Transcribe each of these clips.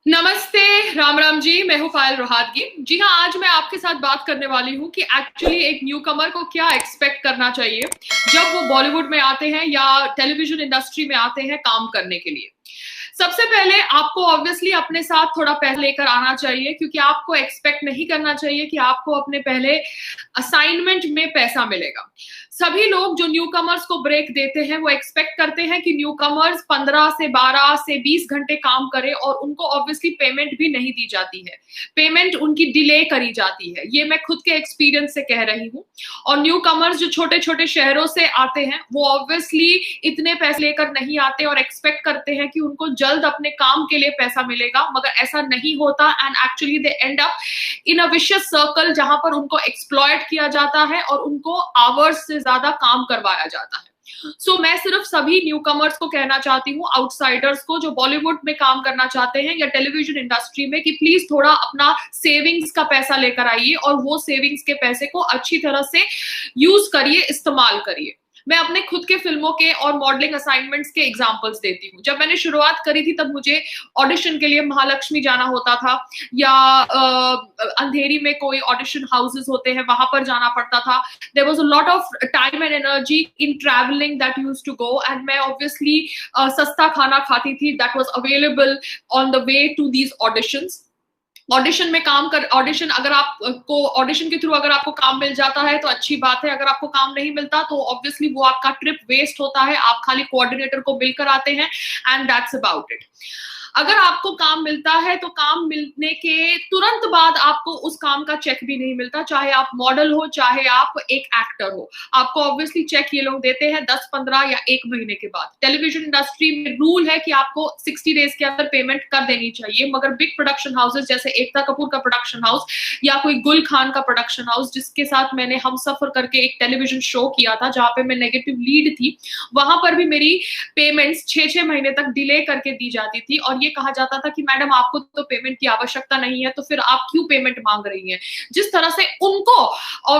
नमस्ते। राम राम जी, मैं हूँ पायल रोहातगी। जी हाँ, आज मैं आपके साथ बात करने वाली हूँ कि एक्चुअली एक न्यू कमर को क्या एक्सपेक्ट करना चाहिए जब वो बॉलीवुड में आते हैं या टेलीविजन इंडस्ट्री में आते हैं काम करने के लिए। सबसे पहले आपको ऑब्वियसली अपने साथ थोड़ा पैसा लेकर आना चाहिए, क्योंकि आपको एक्सपेक्ट नहीं करना चाहिए कि आपको अपने पहले असाइनमेंट में पैसा मिलेगा। सभी लोग जो न्यू कमर्स को ब्रेक देते हैं वो एक्सपेक्ट करते हैं कि न्यू कमर्स 15 से 12 से 20 घंटे काम करे, और उनको ऑब्वियसली पेमेंट भी नहीं दी जाती है। पेमेंट उनकी डिले करी जाती है। ये मैं खुद के एक्सपीरियंस से कह रही हूँ। और न्यू कमर्स जो छोटे छोटे शहरों से आते हैं वो ऑब्वियसली इतने पैसे लेकर नहीं आते और एक्सपेक्ट करते हैं कि उनको जल्द अपने काम के लिए पैसा मिलेगा, मगर ऐसा नहीं होता। And actually they and up in a vicious circle, जहां पर उनको एक्सप्लॉयट किया जाता है और उनको आवर्स से ज्यादा काम करवाया जाता है। मैं सिर्फ सभी न्यू कमर्स को कहना चाहती हूँ, आउटसाइडर्स को जो बॉलीवुड में काम करना चाहते हैं या टेलीविजन इंडस्ट्री में, कि प्लीज थोड़ा अपना सेविंग्स का पैसा लेकर आइए और वो सेविंग्स के पैसे को अच्छी तरह से यूज करिए, इस्तेमाल करिए। मैं अपने खुद के फिल्मों के और मॉडलिंग असाइनमेंट्स के एग्जांपल्स देती हूँ। जब मैंने शुरुआत करी थी तब मुझे ऑडिशन के लिए महालक्ष्मी जाना होता था, या अंधेरी में कोई ऑडिशन हाउसेस होते हैं वहां पर जाना पड़ता था। There was a lot of time and energy in travelling that used to go, and मैं ऑब्वियसली सस्ता खाना खाती थी that was available on the way to these auditions. Audition में काम कर ऑडिशन अगर आपको ऑडिशन के थ्रू अगर आपको काम मिल जाता है तो अच्छी बात है। अगर आपको काम नहीं मिलता तो ऑब्वियसली वो आपका ट्रिप वेस्ट होता है। आप खाली कोऑर्डिनेटर को मिलकर आते हैं, एंड दैट्स अबाउट इट। अगर आपको काम मिलता है तो काम मिलने के तुरंत बाद आपको उस काम का चेक भी नहीं मिलता, चाहे आप मॉडल हो चाहे आप एक एक्टर हो। आपको ऑब्वियसली चेक ये लोग देते हैं 10, 15 या 1 महीने के बाद। टेलीविजन इंडस्ट्री में रूल है कि आपको 60 डेज के अंदर पेमेंट कर देनी चाहिए, मगर बिग प्रोडक्शन हाउसेस जैसे एकता कपूर का प्रोडक्शन हाउस या कोई गुल खान का प्रोडक्शन हाउस, जिसके साथ मैंने हम सफर करके एक टेलीविजन शो किया था जहां पे मैं नेगेटिव लीड थी, वहां पर भी मेरी पेमेंट्स 6-6 महीने तक डिले करके दी जाती थी। और ये कहा जाता था कि मैडम आपको तो पेमेंट की आवश्यकता नहीं है, तो फिर आप क्यों पेमेंट मांग रही हैं। जिस तरह से उनको और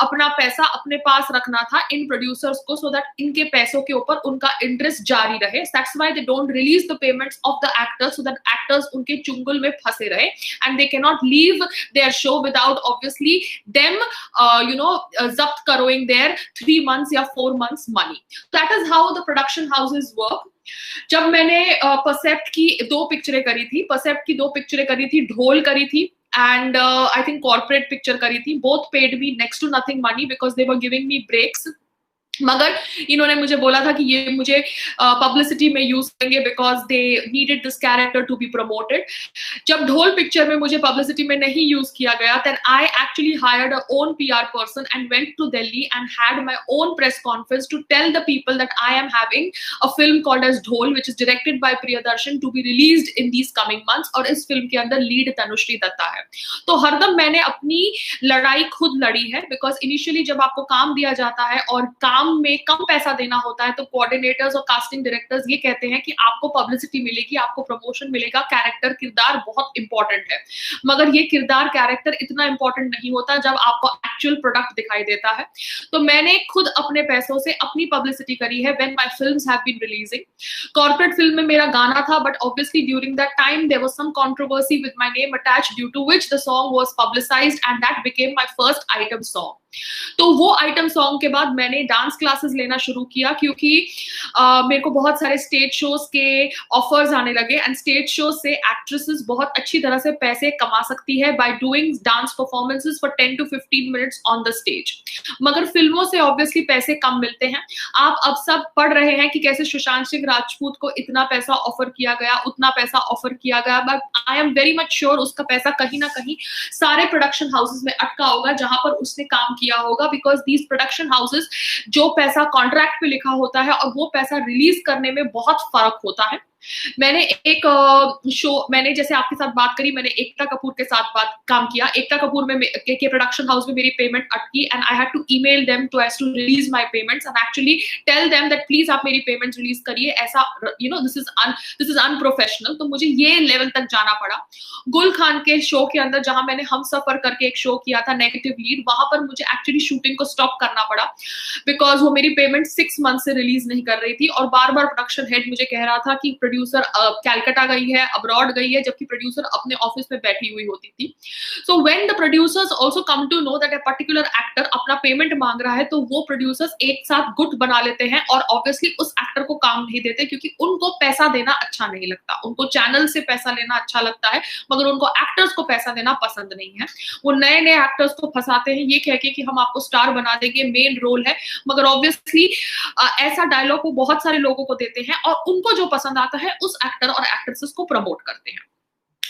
अपना पैसा अपने पास रखना था इन प्रोड्यूसर्स को, सो दैट इनके पैसों के ऊपर उनका इंटरेस्ट जारी रहे। That's why they don't release the payments of the actors, so that actors उनके चुंगल में फंसे रहे, and they can not leave their show without obviously them जब्त करोइंग देयर 3 months या 4 months money. That is how the production houses work. जब मैंने परसेप्ट की 2 पिक्चरें करी थी, परसेप्ट की 2 पिक्चरें करी थी, ढोल करी थी and I think Corporate picture करी थी। Both paid me next to nothing money because they were giving me breaks. मगर इन्होंने मुझे बोला था कि ये मुझे पब्लिसिटी में यूज करेंगे because they needed this character to be promoted. जब ढोल पिक्चर में मुझे पब्लिसिटी में नहीं यूज किया गया, then I actually hired a own PR person and went to Delhi and had my own press conference to tell the people that I am having a film called as Dhol which is directed by Priyadarshan to be released in these coming months. और इस film के अंदर lead Tanushree Dutta है। तो हरदम मैंने अपनी लड़ाई खुद लड़ी है, बिकॉज इनिशियली जब आपको काम दिया जाता है और काम में कम पैसा देना होता है तो कोऑर्डिनेटर्स और कास्टिंग डायरेक्टर्स ये कहते हैं कि आपको पब्लिसिटी मिलेगी, आपको प्रमोशन मिलेगा, कैरेक्टर किरदार बहुत इंपॉर्टेंट है। मगर ये किरदार कैरेक्टर इतना इंपॉर्टेंट नहीं होता जब आपको एक्चुअल प्रोडक्ट दिखाई देता है। तो मैंने खुद अपने पैसों से अपनी पब्लिसिटी करी है when my films have been releasing. Corporate film में मेरा गाना था, but obviously during that time there was some controversy with my name attached, due to which the song was publicised and that became my first item song. तो वो item song के बाद मैंने dance classes लेना शुरू किया, क्योंकि मेरे को बहुत सारे स्टेज शोज के ऑफर्स आने लगे, एंड स्टेज शोज से एक्ट्रेसेस बहुत अच्छी तरह से पैसे कमा सकती है by doing dance performances for 10 to 15 minutes on the stage. मगर फिल्मों से ऑब्वियसली पैसे कम मिलते हैं। आप अब सब पढ़ रहे हैं कि कैसे सुशांत सिंह राजपूत को इतना पैसा ऑफर किया गया, उतना पैसा ऑफर किया गया, but I am very much sure उसका पैसा कहीं ना कहीं सारे प्रोडक्शन हाउसेस में अटका होगा जहां पर उसने काम किया होगा। बिकॉज दीज प्रोडक्शन हाउसेस, जो पैसा कॉन्ट्रैक्ट पे लिखा होता है और वो पैसा रिलीज करने में बहुत फर्क होता है। मैंने एक शो, मैंने जैसे आपके साथ बात करी, मैंने एकता कपूर के साथ काम किया। एकता कपूर में के प्रोडक्शन हाउस में मेरी पेमेंट अटकी, and I had to email them to release my payments and actually tell them that please आप मेरी पेमेंट्स रिलीज करिए। ऐसा दिस इज अनप्रोफेशनल। तो मुझे ये लेवल तक जाना पड़ा। गुल खान के शो के अंदर जहां मैंने हम सफर करके एक शो किया था नेगेटिव लीड, वहां पर मुझे एक्चुअली शूटिंग को स्टॉप करना पड़ा बिकॉज वो मेरी पेमेंट 6 मंथ से रिलीज नहीं कर रही थी, और बार बार प्रोडक्शन हेड मुझे कह रहा था कि प्रोड्यूसर कैलकाटा गई है, अब्रॉड गई है, जबकि प्रोड्यूसर अपने ऑफिस में बैठी हुई होती थी. So when the producers also come to know that a particular actor अपना पेमेंट मांग रहा है, तो वो प्रोड्यूसर्स एक साथ गुट बना लेते हैं और ऑब्वियसली उस एक्टर को काम नहीं देते, क्योंकि उनको पैसा देना अच्छा नहीं लगता. उनको चैनल से पैसा लेना अच्छा लगता है, मगर उनको एक्टर्स को पैसा देना पसंद नहीं है. वो नए नए एक्टर्स को फंसाते हैं ये कह के कि हम आपको स्टार बना देंगे, मेन रोल है, मगर ऑब्वियसली ऐसा डायलॉग वो बहुत सारे लोगों को देते हैं और उनको जो पसंद आता है उस एक्टर और एक्ट्रेसेस को प्रमोट करते हैं.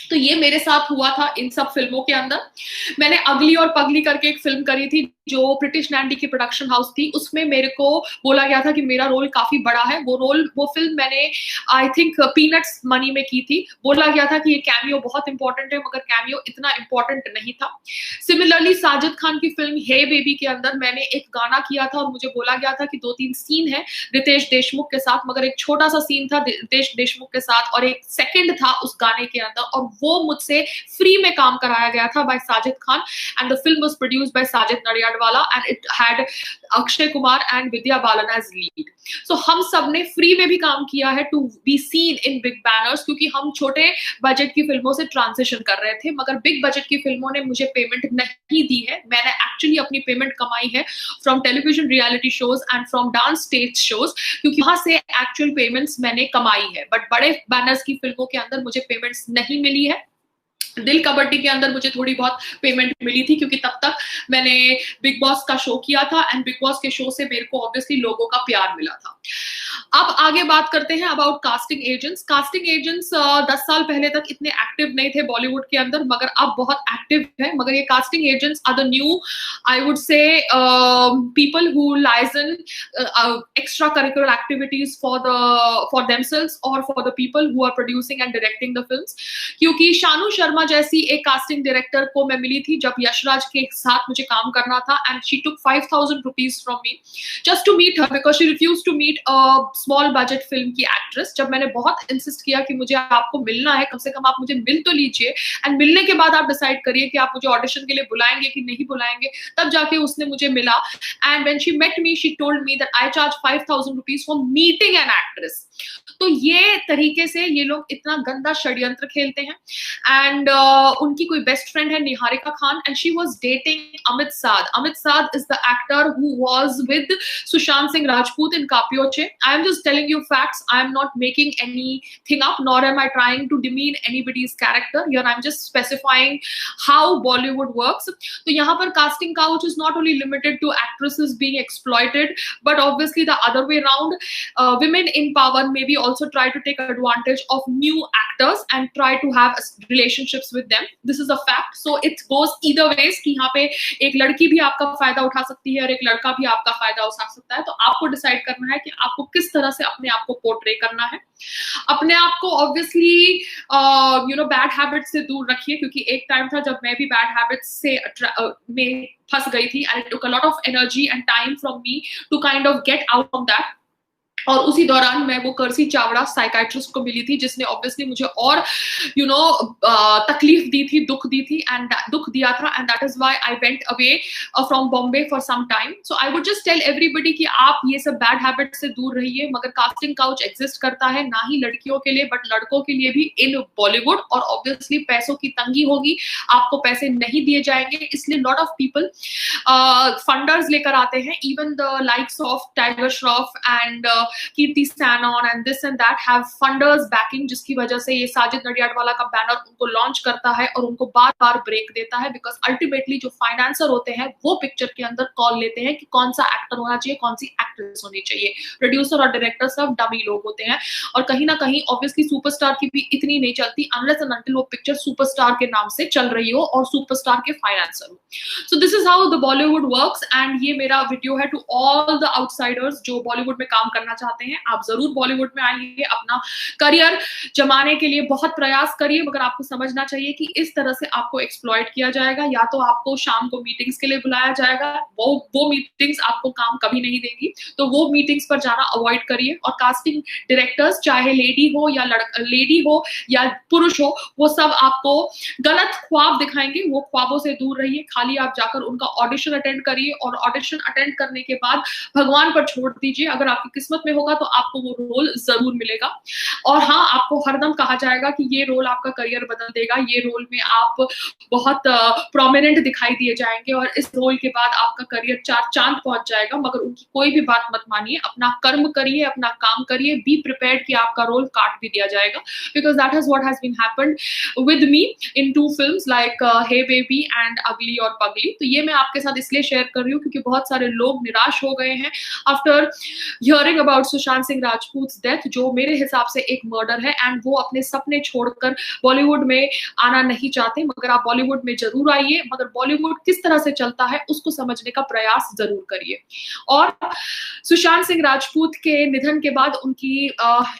तो ये मेरे साथ हुआ था इन सब फिल्मों के अंदर. मैंने अगली और पगली करके एक फिल्म करी थी जो ब्रिटिश नैंडी की प्रोडक्शन हाउस थी. उसमें मेरे को बोला गया था कि मेरा रोल काफी बड़ा है. वो फिल्म मैंने आई थिंक पीनट्स मनी में की थी. बोला गया था कि ये कैमियो बहुत इंपॉर्टेंट है, मगर कैमियो इतना इंपॉर्टेंट नहीं था. सिमिलरली साजिद खान की फिल्म हे बेबी के अंदर मैंने एक गाना किया था और मुझे बोला गया था कि 2-3 सीन है रितेश देशमुख के साथ, मगर एक छोटा सा सीन था रितेश देशमुख के साथ और एक सेकंड था उस गाने के अंदर, और वो मुझसे फ्री में काम कराया गया था by Sajid Khan. And the film was produced by Sajid Nadiadwala and it had Akshay Kumar and Vidya Balan as lead. So हम सब ने फ्री में भी काम किया है to be seen in big banners, क्योंकि हम छोटे बजट की फिल्मों से ट्रांजिशन कर रहे थे, मगर बिग बजट की फिल्मों ने मुझे पेमेंट नहीं दी है. मैंने एक्चुअली अपनी पेमेंट कमाई है from television reality shows and from dance stage shows, क्योंकि वहां से एक्चुअल पेमेंट्स मैंने कमाई है. बट बड़े बैनर्स की फिल्मों के अंदर मुझे पेमेंट्स नहीं मिली है. दिल कबड्डी के अंदर मुझे थोड़ी बहुत पेमेंट मिली थी, क्योंकि तब तक मैंने बिग बॉस का शो किया था एंड बिग बॉस के शो से मेरे को ऑब्वियसली लोगों का प्यार मिला था. अब आगे बात करते हैं about casting agents. Casting agents 10 साल पहले तक इतने एक्टिव नहीं थे बॉलीवुड के अंदर, मगर अब बहुत एक्टिव है. मगर ये casting agents are the new, I would say, people who liaison extra curricular activities for themselves और for the people who are producing and directing the films. क्योंकि शानू शर्मा जैसी एक कास्टिंग डायरेक्टर को मैं मिली थी जब यशराज के साथ मुझे काम करना था, and she took 5,000 rupees from me just to meet her, because she refuse to meet a small budget film की एक्ट्रेस. जब मैंने बहुत इंसिस्ट किया कि मुझे आपको मिलना है, कम से कम आप मुझे मिल तो लीजिए, एंड मिलने के बाद आप डिसाइड करिए कि आप मुझे ऑडिशन के लिए बुलाएंगे कि नहीं बुलाएंगे, तब जाके उसने मुझे मिला. And when she met me she told me that I charge 5,000 rupees for meeting an actress. तो ये तरीके से ये लोग इतना गंदा षड्यंत्र खेलते हैं. एंड उनकी कोई बेस्ट फ्रेंड है Niharika Khan, and she was dating Amit Sadh. Amit Sadh is the actor who was with Sushant Singh Rajput in Kai Po Che. I am just telling you facts. I am not making anything up, nor am I trying to demean anybody's character. Here I am just specifying how Bollywood works. तो यहाँ पर casting couch is not only limited to actresses being exploited, but obviously the other way round. Women in power maybe also try to take advantage of new actors and try to have relationships with them. This is a fact. So it goes either ways कि यहाँ पे एक लड़की भी आपका फायदा उठा सकती है और एक लड़का भी आपका फायदा उठा सकता है. तो आपको डिसाइड करना है कि आपको किस तरह से अपने आप को पोर्ट्रे करना है. अपने आप को ऑब्वियसली बैड हैबिट्स से दूर रखिए, क्योंकि एक टाइम था जब मैं भी बैड हैबिट्स से में फंस गई थी, and it took a lot of energy and time from me to kind of get out from that. और उसी दौरान मैं वो कर्सी चावड़ा साइकाइट्रिस्ट को मिली थी, जिसने ऑब्वियसली मुझे और तकलीफ दी थी, दुख दी थी, एंड दुख दिया था, and that is why I went away from Bombay for some time. So I would just tell everybody कि आप ये सब बैड हैबिट से दूर रहिए. मगर कास्टिंग काउच एग्जिस्ट करता है ना ही लड़कियों के लिए बट लड़कों के लिए भी इन बॉलीवुड, और ऑब्वियसली पैसों की तंगी होगी, आपको पैसे नहीं दिए जाएंगे, इसलिए लॉट ऑफ पीपल फंडर्स लेकर आते हैं. Even the likes of tiger Shroff and Kirti Sanon and this and that have funders banking, जिसकी वजह से ये साजिद नडियाडवाला का बैनर उनको लॉन्च करता है और उनको बार बार ब्रेक देता है. बिकॉज अल्टीमेटली जो फाइनेंसर होते हैं वो पिक्चर के अंदर कॉल लेते हैं कि कौन सा एक्टर होना चाहिए, कौन सी एक्ट्रेस होनी चाहिए. प्रोड्यूसर और डायरेक्टर सब डमी लोग होते हैं, और कहीं ना कहीं ऑब्वियसली सुपरस्टार की भी इतनी नहीं चलती अनलेस एंड अनटिल वो पिक्चर सुपरस्टार के नाम से चल रही हो और सुपरस्टार के फाइनेंसर हो. So this is how the Bollywood works. And ये मेरा वीडियो है टू ऑल द आउटसाइडर्स जो बॉलीवुड में काम करना चाहते हैं. आप जरूर बॉलीवुड में आइए, अपना करियर जमाने के लिए बहुत प्रयास करिए, मगर आपको समझना चाहिए कि इस तरह से आपको एक्सप्लॉइट किया जाएगा. या तो आपको शाम को मीटिंग्स के लिए बुलाया जाएगा, वो मीटिंग्स आपको काम कभी नहीं देंगी, तो वो मीटिंग्स पर जाना अवॉइड करिए. और कास्टिंग डायरेक्टर्स चाहे लेडी हो या पुरुष हो, वो सब आपको गलत ख्वाब दिखाएंगे. वो ख्वाबों से दूर रहिए. खाली आप जाकर उनका ऑडिशन अटेंड करिए, और ऑडिशन अटेंड करने के बाद भगवान पर छोड़ दीजिए. अगर आपकी किस्मत में में होगा तो आपको वो रोल जरूर मिलेगा। और हाँ, आपको हरदम कहा जाएगा कि ये रोल आपका करियर बदल देगा, ये रोल में आप बहुत प्रोमिनेंट दिखाई दिए जाएंगे और इस रोल के बाद आपका करियर चार चांद पहुंच जाएगा। मगर उनकी कोई भी बात मत मानिए, अपना कर्म करिए, अपना काम करिए, बी प्रिपेयर्ड कि आपका रोल काट भी दिया जाएगा, because that is what has been happened with me in 2 films like Hey Baby and Ugly Aur पगली। तो ये मैं आपके साथ इसलिए शेयर कर रही हूँ क्योंकि बहुत सारे लोग निराश हो गए हैं after hearing about Sushant Singh Rajput death, जो मेरे हिसाब से एक मर्डर है, एंड वो अपने सपने छोड़कर बॉलीवुड में आना नहीं चाहते। मगर आप बॉलीवुड में जरूर आइए, मगर बॉलीवुड किस तरह से चलता है उसको समझने का प्रयास जरूर करिए। और सुशांत सिंह राजपूत के निधन के बाद उनकी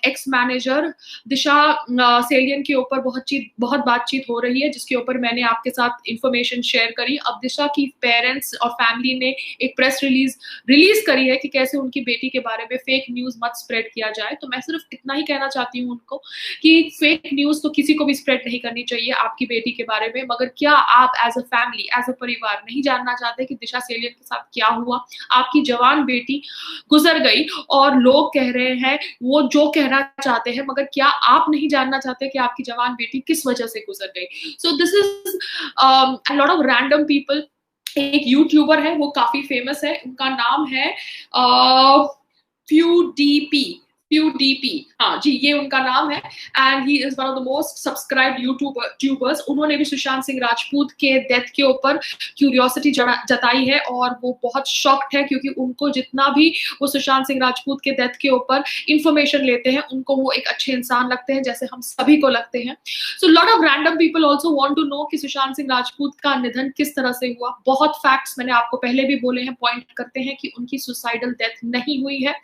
एक्स मैनेजर दिशा सेलियन के ऊपर बहुत बातचीत हो रही है, जिसके ऊपर मैंने आपके साथ इंफॉर्मेशन शेयर करी। अब दिशा की पेरेंट्स और फैमिली ने एक प्रेस रिलीज करी है कि कैसे उनकी बेटी के बारे में फेक न्यूज मत स्प्रेड किया जाए। तो मैं सिर्फ इतना ही कहना चाहती हूँ उनको कि फेक न्यूज तो किसी को भी स्प्रेड नहीं करनी चाहिए आपकी बेटी के बारे में। मगर क्या आप as a family, as a परिवार नहीं जानना चाहते कि दिशा सेलियन के साथ क्या हुआ? आपकी जवान बेटी गुजर गई और लोग कह रहे हैं वो जो कहना चाहते हैं, मगर क्या आप नहीं जानना चाहते कि आपकी जवान बेटी किस वजह से गुजर गई? So this is a lot of random people. एक यूट्यूबर है, वो काफी फेमस है, उनका नाम है फ्यूडीपी, हाँ जी, ये उनका नाम है, and he is one of the most subscribed YouTubers. उन्होंने भी सुशांत सिंह राजपूत के डेथ के ऊपर क्यूरियोसिटी जताई है और वो बहुत शॉक्ड है, क्योंकि उनको जितना भी वो सुशांत सिंह राजपूत के डेथ के ऊपर इंफॉर्मेशन लेते हैं, उनको वो एक अच्छे इंसान लगते हैं, जैसे हम सभी को लगते हैं। So lot of random people also want to know कि सुशांत सिंह राजपूत का निधन किस तरह से हुआ। बहुत फैक्ट्स मैंने आपको पहले भी बोले हैं, पॉइंट करते हैं कि उनकी सुसाइडल डेथ नहीं हुई है।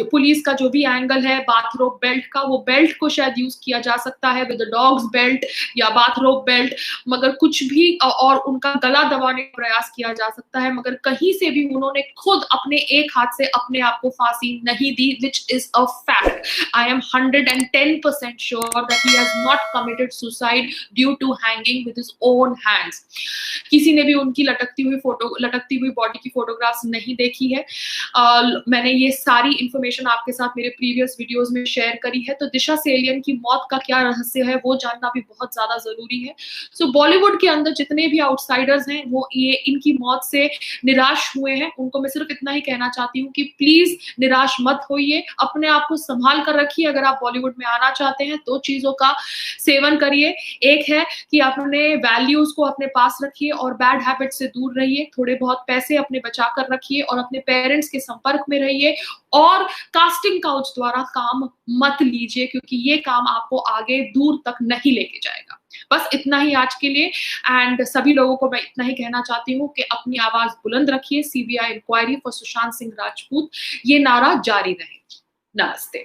पुलिस का जो भी एंगल है बाथरोब बेल्ट का, वो बेल्ट को शायद यूज किया जा सकता है विद डॉग्स बेल्ट या बाथरोब बेल्ट, मगर कुछ भी, और उनका गला दबाने का प्रयास किया जा सकता है, मगर कहीं से भी उन्होंने खुद अपने एक हाथ से अपने आप को फांसी नहीं दी, which is a fact. I am 110% sure that he has not committed suicide due to hanging with his own hands. किसी ने भी उनकी लटकती हुई बॉडी की फोटोग्राफ्स नहीं देखी है। मैंने ये सारी इंफॉर्मेशन आपके साथ मेरे प्रीवियस वीडियोस में शेयर करी है। तो दिशा सेलियन की मौत का क्या रहस्य है वो जानना भी बहुत ज्यादा जरूरी है। सो बॉलीवुड के अंदर जितने भी आउटसाइडर्स हैं वो ये इनकी मौत से निराश हुए हैं, उनको मैं सिर्फ इतना ही कहना चाहती हूँ कि प्लीज निराश मत होइए, अपने आप को संभाल कर रखिए। अगर आप बॉलीवुड में आना चाहते हैं तो चीजों का सेवन करिए। एक है कि अपने वैल्यूज को अपने पास रखिए और बैड हैबिट से दूर रहिए, थोड़े बहुत पैसे अपने बचा कर रखिए और अपने पेरेंट्स के संपर्क में रहिए, और कास्टिंग काउच द्वारा काम मत लीजिए, क्योंकि ये काम आपको आगे दूर तक नहीं लेके जाएगा। बस इतना ही आज के लिए, एंड सभी लोगों को मैं इतना ही कहना चाहती हूँ कि अपनी आवाज बुलंद रखिए। CBI inquiry for Sushant Singh Rajput, ये नारा जारी रहे। नमस्ते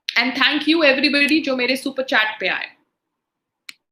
एंड थैंक यू एवरीबॉडी जो मेरे सुपर चैट पे आए।